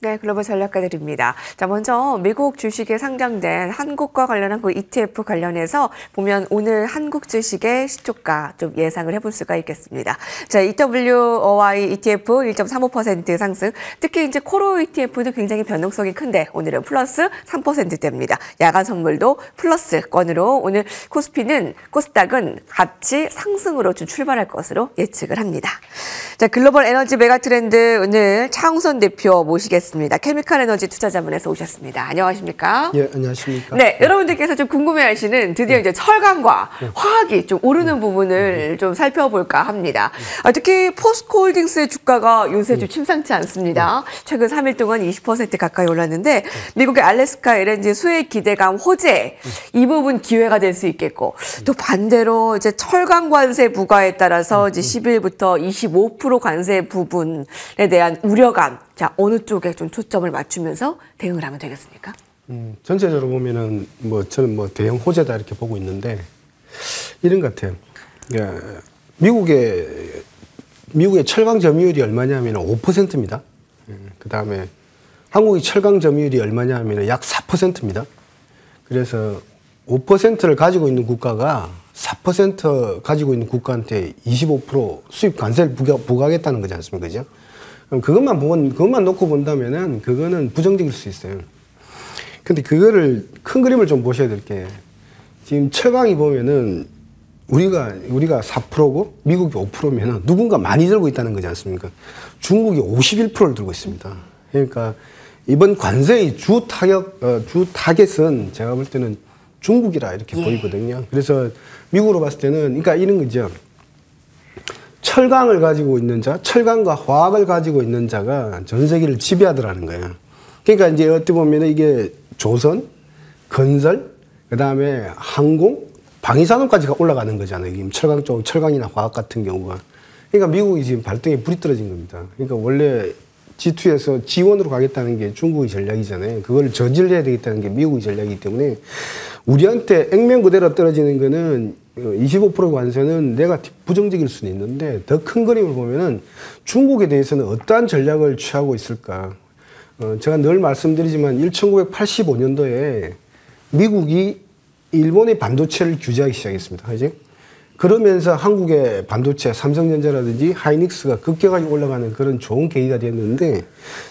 네, 글로벌 전략가들입니다. 자, 먼저 미국 주식에 상장된 한국과 관련한 그 ETF 관련해서 보면 오늘 한국 주식의 시초가 좀 예상을 해볼 수가 있겠습니다. 자, EWOI ETF 1.35% 상승. 특히 이제 코로 ETF도 굉장히 변동성이 큰데 오늘은 플러스 3%대입니다. 야간 선물도 플러스권으로 오늘 코스닥은 같이 상승으로 좀 출발할 것으로 예측을 합니다. 자, 글로벌 에너지 메가 트렌드 오늘 차홍선 대표 모시겠습니다. 케미칼 에너지 투자자문에서 오셨습니다. 안녕하십니까? 예, 안녕하십니까? 네, 여러분들께서 좀 궁금해하시는 드디어 이제 철강과 화학이 좀 오르는 부분을 좀 살펴볼까 합니다. 특히 포스코홀딩스의 주가가 요새 좀 심상치 않습니다. 최근 3일 동안 20% 가까이 올랐는데 미국의 알래스카 LNG 수혜 기대감 호재 이 부분 기회가 될 수 있겠고 또 반대로 이제 철강 관세 부과에 따라서 이제 10일부터 25% 관세 부분에 대한 우려감. 자, 어느 쪽에 좀 초점을 맞추면서 대응을 하면 되겠습니까? 전체적으로 보면은 저는 대형 호재다 이렇게 보고 있는데 이런 것 같아요. 미국의 철강 점유율이 얼마냐면 5%입니다. 그 다음에 한국의 철강 점유율이 얼마냐면 약 4%입니다. 그래서 5%를 가지고 있는 국가가 4% 가지고 있는 국가한테 25% 수입 관세를 부과하겠다는 거지 않습니까? 그죠? 그럼 그것만 놓고 본다면은 그거는 부정적일 수 있어요. 근데 그거를 큰 그림을 좀 보셔야 될 게 지금 철강이 보면은 우리가 4%고 미국이 5%면은 누군가 많이 들고 있다는 거지 않습니까? 중국이 51%를 들고 있습니다. 그러니까 이번 관세의 주 타겟은 제가 볼 때는 중국이라 이렇게 보이거든요. 그래서 미국으로 봤을 때는 그러니까 이런 거죠. 철강을 가지고 있는 자, 철강과 화학을 가지고 있는 자가 전 세계를 지배하더라는 거예요. 그러니까 이제 어떻게 보면 이게 조선, 건설, 그 다음에 항공, 방위산업까지 올라가는 거잖아요. 철강 쪽, 철강이나 화학 같은 경우가. 그러니까 미국이 지금 발등에 불이 떨어진 겁니다. 그러니까 원래 G2에서 G1으로 가겠다는 게 중국의 전략이잖아요. 그걸 저질러야 되겠다는 게 미국의 전략이기 때문에 우리한테 액면 그대로 떨어지는 거는 25% 관세는 네거티브 부정적일 수는 있는데 더 큰 그림을 보면은 중국에 대해서는 어떠한 전략을 취하고 있을까. 제가 늘 말씀드리지만 1985년도에 미국이 일본의 반도체를 규제하기 시작했습니다. 그죠? 그러면서 한국의 반도체, 삼성전자라든지 하이닉스가 급격하게 올라가는 그런 좋은 계기가 됐는데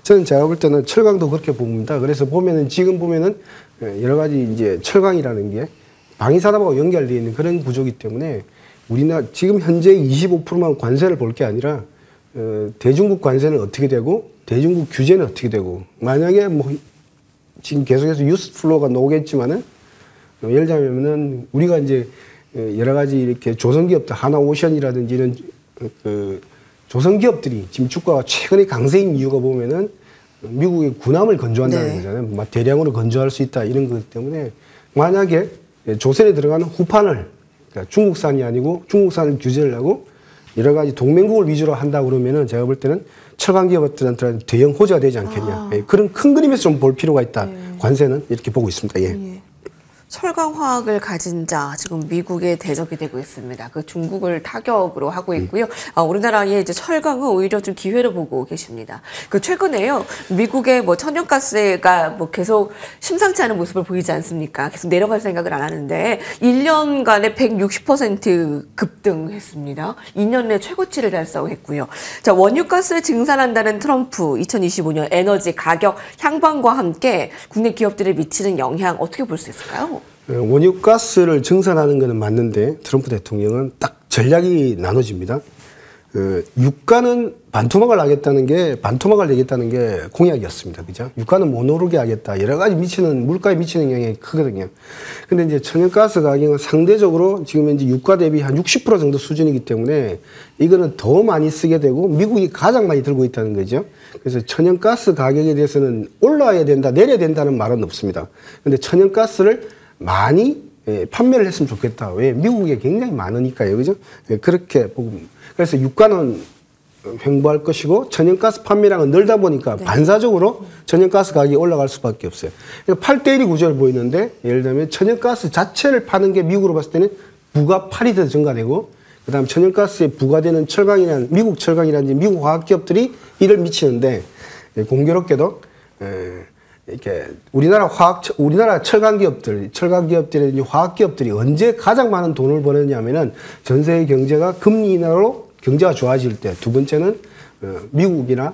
저는 제가 볼 때는 철강도 그렇게 봅니다. 그래서 보면은 지금 보면은 여러 가지 이제 철강이라는 게 방위산업하고 연결되어 있는 그런 구조이기 때문에 우리나라 지금 현재 25%만 관세를 볼 게 아니라 대중국 관세는 어떻게 되고 대중국 규제는 어떻게 되고 만약에 지금 계속해서 뉴스 플로우가 나오겠지만은 예를 들자면은 우리가 이제 여러 가지 이렇게 조선기업들 하나오션이라든지 이런 조선기업들이 지금 주가가 최근에 강세인 이유가 보면은 미국의 군함을 건조한다는 거잖아요. 막 대량으로 건조할 수 있다 이런 것 때문에 만약에 조선에 들어가는 후판을 그러니까 중국산이 아니고 중국산을 규제를 하고 여러 가지 동맹국을 위주로 한다 그러면은 제가 볼 때는 철강기업들한테는 대형 호재가 되지 않겠냐. 그런 큰 그림에서 좀 볼 필요가 있다. 관세는 이렇게 보고 있습니다. 예. 철강화학을 가진 자 지금 미국에 대적이 되고 있습니다. 그 중국을 타격으로 하고 있고요. 우리나라의 이제 철강은 오히려 좀 기회로 보고 계십니다. 그 최근에요 미국의 천연가스가 계속 심상치 않은 모습을 보이지 않습니까? 계속 내려갈 생각을 안 하는데 1년간에 160% 급등했습니다. 2년 내 최고치를 달성했고요. 자, 원유가스를 증산한다는 트럼프 2025년 에너지 가격 향방과 함께 국내 기업들에 미치는 영향 어떻게 볼 수 있을까요? 원유가스를 증산하는 것은 맞는데 트럼프 대통령은 딱 전략이 나눠집니다. 유가는 반토막을 내겠다는 게 공약이었습니다. 그죠? 유가는 못 오르게 하겠다. 여러 가지 물가에 미치는 영향이 크거든요. 근데 이제 천연가스 가격은 상대적으로 지금 현재 유가 대비 한 60% 정도 수준이기 때문에 이거는 더 많이 쓰게 되고 미국이 가장 많이 들고 있다는 거죠. 그래서 천연가스 가격에 대해서는 올라와야 된다, 내려야 된다는 말은 없습니다. 근데 천연가스를 많이 판매를 했으면 좋겠다. 왜? 미국에 굉장히 많으니까요. 그죠? 그렇게 보고. 그래서 유가는 횡보할 것이고 천연가스 판매량은 늘다 보니까 반사적으로 천연가스 가격이 올라갈 수밖에 없어요. 그러니까 8대1이 구조를 보이는데 예를 들면 천연가스 자체를 파는 게 미국으로 봤을 때는 부가 8이 더 증가되고 그다음 천연가스에 부과되는 철강이라는 미국 철강이라든지 미국 화학기업들이 이를 미치는데 공교롭게도 이렇게 우리나라 철강 기업들이 화학 기업들이 언제 가장 많은 돈을 버느냐면은 전 세계 경제가 금리 인하로 경제가 좋아질 때, 두 번째는 미국이나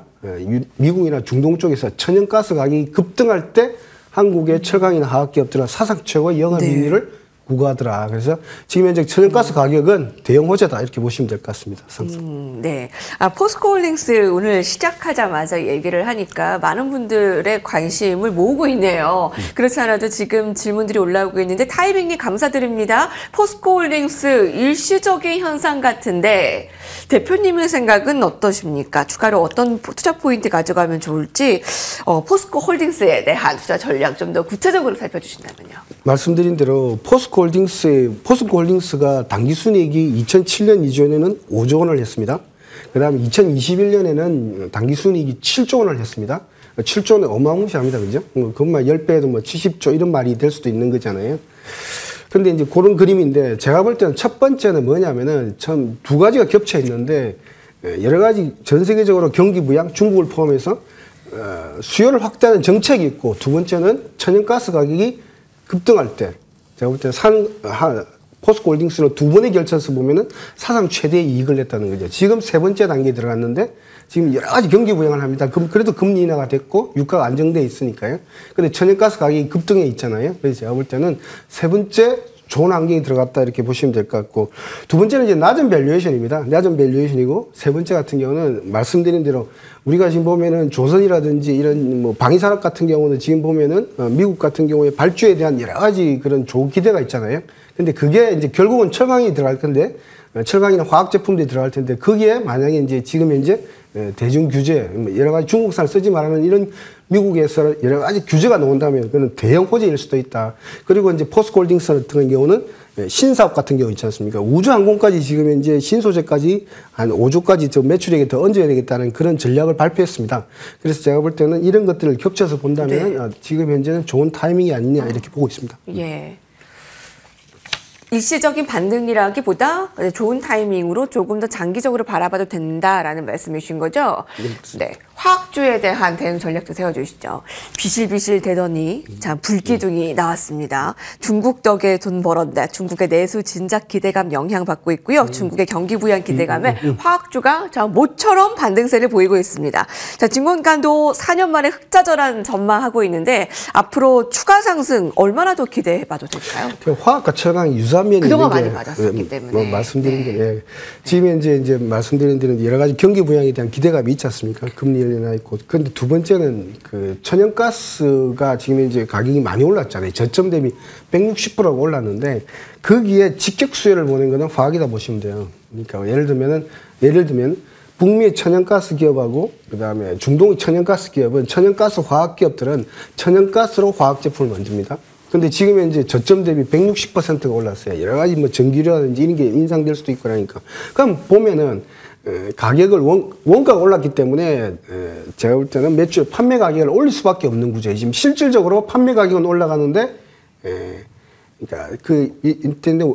중동 쪽에서 천연가스 가격이 급등할 때 한국의 철강이나 화학 기업들은 사상 최고의 영업이익률을 구가하더라. 그래서 지금 현재 천연가스 가격은 대형 호재다 이렇게 보시면 될 것 같습니다. 네. 포스코홀딩스 오늘 시작하자마자 얘기를 하니까 많은 분들의 관심을 모으고 있네요. 그렇지 않아도 지금 질문들이 올라오고 있는데 타이밍이 감사드립니다. 포스코홀딩스 일시적인 현상 같은데 대표님의 생각은 어떠십니까? 추가로 어떤 투자 포인트 가져가면 좋을지 포스코홀딩스에 대한 투자 전략 좀 더 구체적으로 살펴주신다면요. 말씀드린 대로 포스코홀딩스가 당기순이익이 2007년 이전에는 5조 원을 했습니다. 그 다음에 2021년에는 당기순이익이 7조 원을 했습니다. 7조는 어마무시합니다. 그죠? 그것만 10배에도 뭐 70조 이런 말이 될 수도 있는 거잖아요. 근데 이제 그런 그림인데 제가 볼 때는 첫 번째는 뭐냐면은 참 두 가지가 겹쳐 있는데 여러 가지 전 세계적으로 경기 부양, 중국을 포함해서 수요를 확대하는 정책이 있고 두 번째는 천연가스 가격이 급등할 때 제가 볼 때는 포스코홀딩스는 두 번에 걸쳐서 보면은 사상 최대의 이익을 냈다는 거죠. 지금 세 번째 단계에 들어갔는데 지금 여러 가지 경기 부양을 합니다. 그래도 금리 인하가 됐고 유가가 안정돼 있으니까요. 근데 천연가스 가격이 급등해 있잖아요. 그래서 제가 볼 때는 세 번째 좋은 환경이 들어갔다 이렇게 보시면 될 것 같고 두 번째는 이제 낮은 밸류에이션입니다. 낮은 밸류에이션이고 세 번째 같은 경우는 말씀드린 대로 우리가 지금 보면은 조선이라든지 이런 뭐 방위산업 같은 경우는 지금 보면은 미국 같은 경우에 발주에 대한 여러 가지 그런 좋은 기대가 있잖아요. 근데 그게 이제 결국은 철강이 들어갈 건데 철강이나 화학 제품들이 들어갈 텐데 거기에 만약에 이제 지금 현재 대중 규제 여러 가지 중국산을 쓰지 말라는 이런 미국에서 여러 가지 규제가 나온다면 그건 대형 호재일 수도 있다. 그리고 이제 포스코홀딩스 같은 경우는 신사업 같은 경우 있지 않습니까? 우주항공까지 지금 현재 신소재까지 한 5조까지 좀 매출액에 더 얹어야 되겠다는 그런 전략을 발표했습니다. 그래서 제가 볼 때는 이런 것들을 겹쳐서 본다면 지금 현재는 좋은 타이밍이 아니냐 이렇게 보고 있습니다. 예. 일시적인 반등이라기보다 좋은 타이밍으로 조금 더 장기적으로 바라봐도 된다라는 말씀이신 거죠? 네. 화학주에 대한 대응 전략도 세워주시죠. 비실비실 대더니 자 불기둥이 나왔습니다. 중국 덕에 돈 벌었다. 중국의 내수 진작 기대감 영향받고 있고요. 중국의 경기 부양 기대감에 화학주가 자 모처럼 반등세를 보이고 있습니다. 자 증권가도 4년 만에 흑자전환 전망하고 있는데 앞으로 추가 상승 얼마나 더 기대해봐도 될까요? 화학과 철강이 유사면이 그동안 많이 맞았었기 때문에 말씀드린 게 지금 이제 말씀드린 데는 여러 가지 경기 부양에 대한 기대감이 있지 않습니까? 금리 인하 있고. 그런데 두 번째는 그 천연가스가 지금 이제 가격이 많이 올랐잖아요. 저점 대비 160%가 올랐는데 거기에 직격 수혜를 보는 거는 화학이다 보시면 돼요. 그러니까 예를 들면 북미의 천연가스 기업하고 그다음에 중동의 천연가스 기업은 천연가스 화학 기업들은 천연가스로 화학 제품을 만듭니다. 근데 지금 현재 저점 대비 160%가 올랐어요. 여러 가지 뭐 전기료라든지 이런 게 인상될 수도 있고 그러니까. 그럼 보면은 가격을 원가가 올랐기 때문에 제가 볼 때는 매출 판매 가격을 올릴 수밖에 없는 구조예요. 지금 실질적으로 판매 가격은 올라가는데 그러니까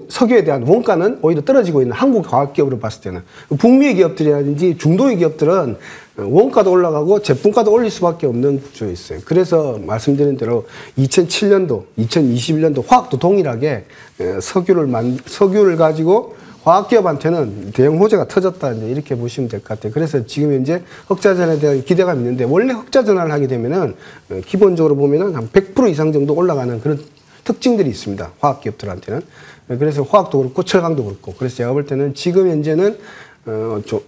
석유에 대한 원가는 오히려 떨어지고 있는 한국 과학 기업으로 봤을 때는 북미의 기업들이라든지 중동의 기업들은 원가도 올라가고 제품가도 올릴 수밖에 없는 구조에 있어요. 그래서 말씀드린 대로 2007년도, 2021년도 화학도 동일하게 석유를 가지고 화학기업한테는 대형 호재가 터졌다 이제 이렇게 보시면 될 것 같아요. 그래서 지금 현재 흑자전환에 대한 기대감이 있는데 원래 흑자전환을 하게 되면은 기본적으로 보면은 한 100% 이상 정도 올라가는 그런 특징들이 있습니다. 화학기업들한테는. 그래서 화학도 그렇고 철강도 그렇고. 그래서 제가 볼 때는 지금 현재는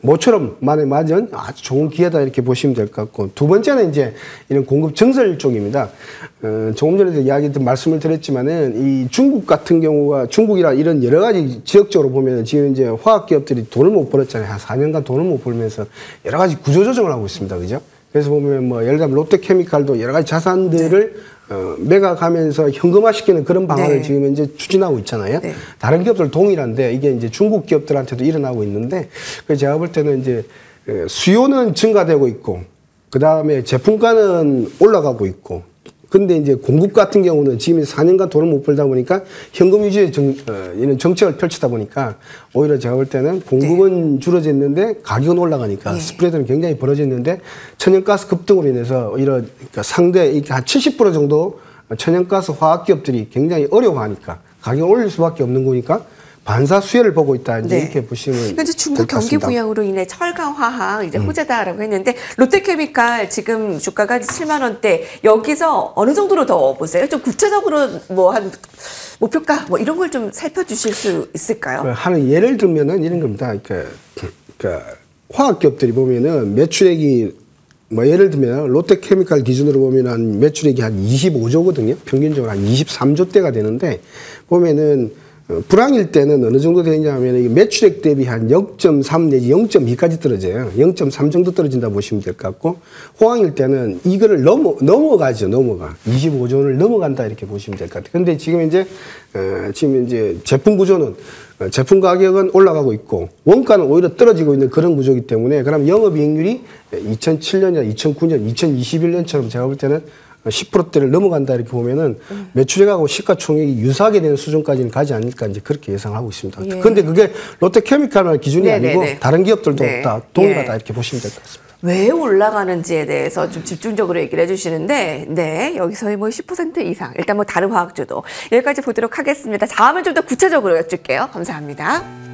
모처럼 만에 맞은 아주 좋은 기회다 이렇게 보시면 될 것 같고 두 번째는 이제 이런 공급 증설 쪽입니다. 조금 전에도 말씀을 드렸지만은 이 중국 같은 경우가 중국이라 이런 여러 가지 지역적으로 보면 지금 이제 화학 기업들이 돈을 못 벌었잖아요. 한 4년간 돈을 못 벌면서 여러 가지 구조조정을 하고 있습니다. 그죠? 그래서 보면 뭐 예를 들면 롯데케미칼도 여러 가지 자산들을 매각하면서 현금화시키는 그런 방안을 지금 현재 추진하고 있잖아요. 다른 기업들 동일한데 이게 이제 중국 기업들한테도 일어나고 있는데 그래서 제가 볼 때는 이제 수요는 증가되고 있고 그 다음에 제품가는 올라가고 있고 근데 이제 공급 같은 경우는 지금 4년간 돈을 못 벌다 보니까 현금 위주의 이런 정책을 펼치다 보니까 오히려 제가 볼 때는 공급은 줄어졌는데 가격은 올라가니까 스프레드는 굉장히 벌어졌는데 천연가스 급등으로 인해서 오히려 그러니까 상대 이렇게 한 70% 정도 천연가스 화학기업들이 굉장히 어려워하니까 가격을 올릴 수밖에 없는 거니까 반사 수혜를 보고 있다 이제 이렇게 보시면 현재 중국 경기 부양으로 인해 철강 화학 이제 호재다라고 했는데 롯데케미칼 지금 주가가 7만 원대 여기서 어느 정도로 더 보세요? 좀 구체적으로 뭐 한 목표가 뭐 이런 걸 좀 살펴주실 수 있을까요? 하는 예를 들면은 이런 겁니다. 그러니까 화학기업들이 보면은 매출액이 뭐 예를 들면 롯데케미칼 기준으로 보면 한 매출액이 한 25조거든요. 평균적으로 한 23조대가 되는데 보면은 불황일 때는 어느 정도 되냐 하면 매출액 대비 한 0.3 내지 0.2까지 떨어져요. 0.3 정도 떨어진다 보시면 될 것 같고 호황일 때는 이거를 넘어가죠. 넘어가. 25조를 넘어간다 이렇게 보시면 될 것 같아요. 근데 지금 이제 제품 구조는 제품 가격은 올라가고 있고 원가는 오히려 떨어지고 있는 그런 구조이기 때문에 그럼 영업이익률이 2007년이나 2009년, 2021년처럼 제가 볼 때는 10%대를 넘어간다 이렇게 보면은 매출액하고 시가총액이 유사하게 되는 수준까지는 가지 않을까 이제 그렇게 예상하고 있습니다. 그런데 그게 롯데케미칼만 기준이 아니고 다른 기업들도 다 동일하다 이렇게 보시면 될 것 같습니다. 왜 올라가는지에 대해서 좀 집중적으로 얘기를 해주시는데, 여기서 뭐 10% 이상, 일단 뭐 다른 화학주도 여기까지 보도록 하겠습니다. 다음은 좀 더 구체적으로 여쭐게요. 감사합니다.